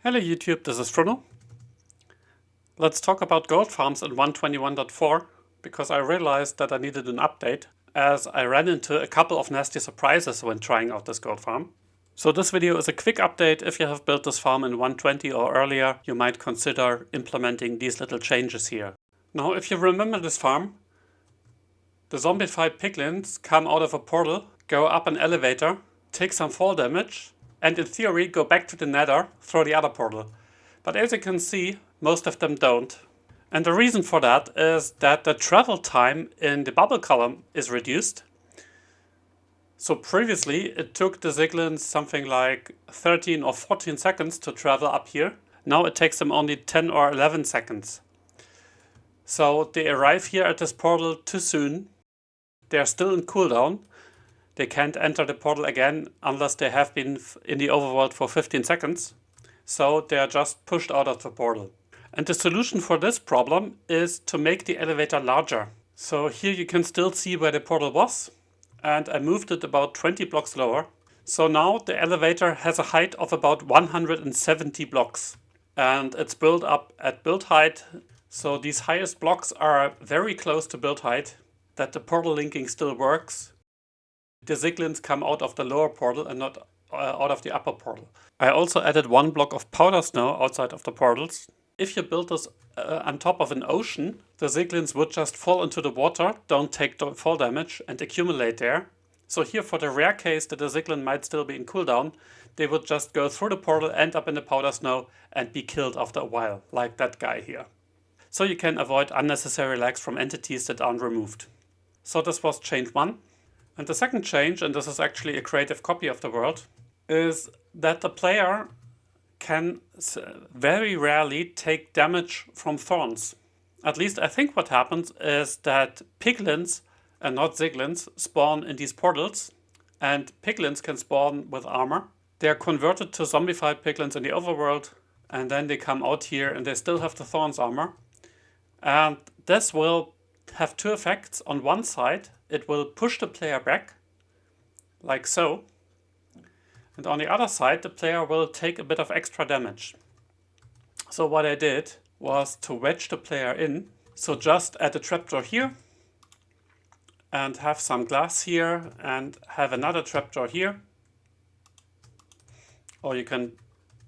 Hello YouTube, this is Bruno. Let's talk about gold farms in 121.4 because I realized that I needed an update as I ran into a couple of nasty surprises when trying out this gold farm. So this video is a quick update. If you have built this farm in 120 or earlier, you might consider implementing these little changes here. Now if you remember this farm, the zombified piglins come out of a portal, go up an elevator, take some fall damage, and in theory go back to the nether through the other portal. But as you can see, most of them don't. And the reason for that is that the travel time in the bubble column is reduced. So previously it took the Ziglins something like 13 or 14 seconds to travel up here. Now it takes them only 10 or 11 seconds. So they arrive here at this portal too soon. They are still in cooldown. They can't enter the portal again unless they have been in the overworld for 15 seconds. So they are just pushed out of the portal. And the solution for this problem is to make the elevator larger. So here you can still see where the portal was, and I moved it about 20 blocks lower. So now the elevator has a height of about 170 blocks, and it's built up at build height. So these highest blocks are very close to build height, that the portal linking still works. The Ziglins come out of the lower portal and not out of the upper portal. I also added one block of powder snow outside of the portals. If you build this on top of an ocean, the Ziglins would just fall into the water, don't take fall damage, and accumulate there. So here, for the rare case that the Ziglin might still be in cooldown, they would just go through the portal, end up in the powder snow, and be killed after a while, like that guy here. So you can avoid unnecessary lags from entities that aren't removed. So this was change 1. And the second change, and this is actually a creative copy of the world, is that the player can very rarely take damage from Thorns. At least I think what happens is that piglins and not Ziglins spawn in these portals, and piglins can spawn with armor. They are converted to zombified piglins in the overworld, and then they come out here and they still have the Thorns armor. And this will have two effects. On one side, it will push the player back, like so. And on the other side, the player will take a bit of extra damage. So what I did was to wedge the player in. So just add a trapdoor here, and have some glass here, and have another trapdoor here. Or you can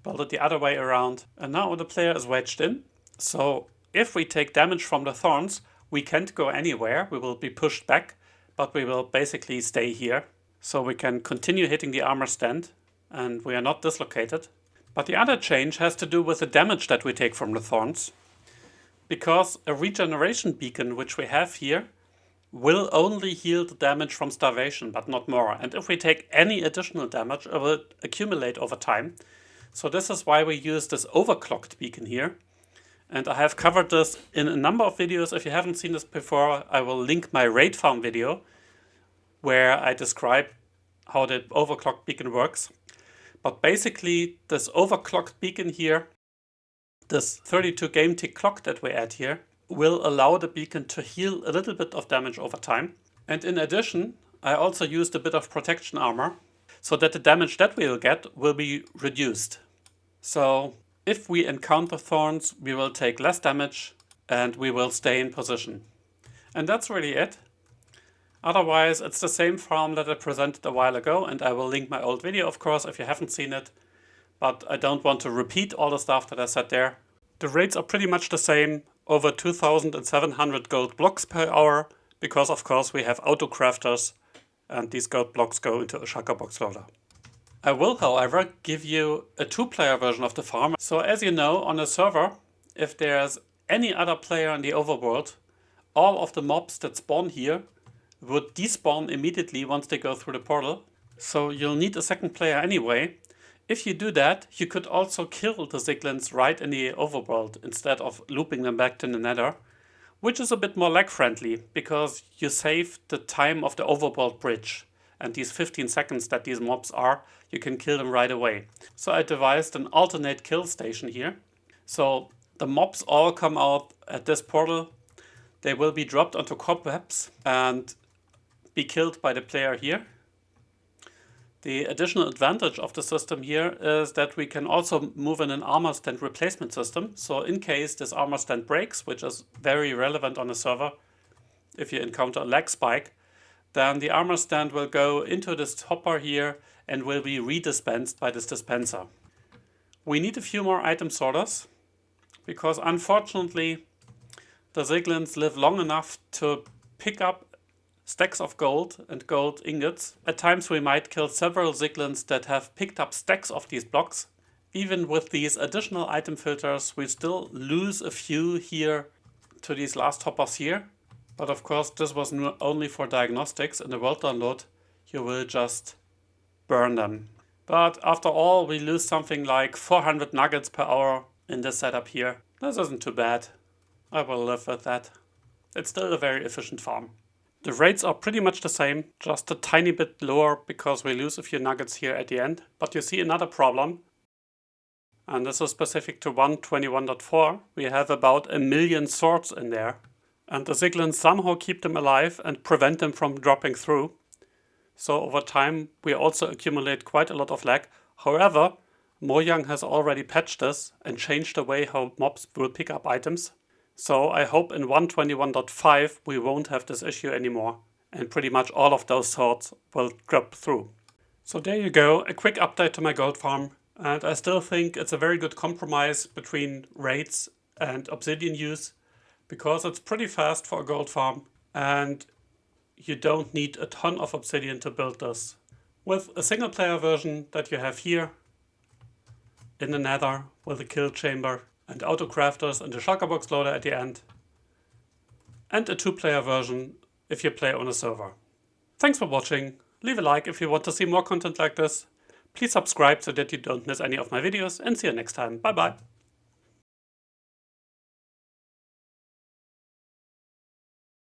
build it the other way around. And now the player is wedged in. So if we take damage from the Thorns, we can't go anywhere. We will be pushed back, but we will basically stay here. So we can continue hitting the armor stand, and we are not dislocated. But the other change has to do with the damage that we take from the Thorns. Because a regeneration beacon, which we have here, will only heal the damage from starvation, but not more. And if we take any additional damage, it will accumulate over time. So this is why we use this overclocked beacon here. And I have covered this in a number of videos. If you haven't seen this before, I will link my raid farm video where I describe how the overclocked beacon works. But basically, this overclocked beacon here, this 32 game tick clock that we add here, will allow the beacon to heal a little bit of damage over time. And in addition, I also used a bit of protection armor so that the damage that we'll get will be reduced. So if we encounter Thorns, we will take less damage and we will stay in position. And that's really it. Otherwise, it's the same farm that I presented a while ago, and I will link my old video, of course, if you haven't seen it. But I don't want to repeat all the stuff that I said there. The rates are pretty much the same, over 2,700 gold blocks per hour, because of course we have auto crafters, and these gold blocks go into a shulker box loader. I will, however, give you a 2-player version of the farm. So as you know, on a server, if there's any other player in the overworld, all of the mobs that spawn here would despawn immediately once they go through the portal. So you'll need a second player anyway. If you do that, you could also kill the Ziglins right in the overworld instead of looping them back to the nether, which is a bit more lag friendly because you save the time of the overworld bridge. And these 15 seconds that these mobs are, you can kill them right away. So I devised an alternate kill station here. So the mobs all come out at this portal. They will be dropped onto cobwebs and be killed by the player here. The additional advantage of the system here is that we can also move in an armor stand replacement system. So in case this armor stand breaks, which is very relevant on a server, if you encounter a lag spike, then the armor stand will go into this hopper here and will be redispensed by this dispenser. We need a few more item sorters, because unfortunately the Ziglins live long enough to pick up stacks of gold and gold ingots. At times we might kill several Ziglins that have picked up stacks of these blocks. Even with these additional item filters, we still lose a few here to these last hoppers here. But of course this was only for diagnostics. In the world download you will just burn them. But after all, we lose something like 400 nuggets per hour in this setup here. This isn't too bad. I will live with that. It's still a very efficient farm. The rates are pretty much the same, just a tiny bit lower because we lose a few nuggets here at the end. But you see another problem, and this is specific to 1.21.4. We have about 1 million swords in there, and the Ziglins somehow keep them alive and prevent them from dropping through. So over time we also accumulate quite a lot of lag. However, Mojang has already patched this and changed the way how mobs will pick up items. So I hope in 1.21.5 we won't have this issue anymore, and pretty much all of those swords will drop through. So there you go, a quick update to my gold farm, and I still think it's a very good compromise between raids and obsidian use, because it's pretty fast for a gold farm and you don't need a ton of obsidian to build this. With a single player version that you have here in the nether with a kill chamber and auto crafters and a shulker box loader at the end, and a 2-player version if you play on a server. Thanks for watching, leave a like if you want to see more content like this, please subscribe so that you don't miss any of my videos, and see you next time, bye bye!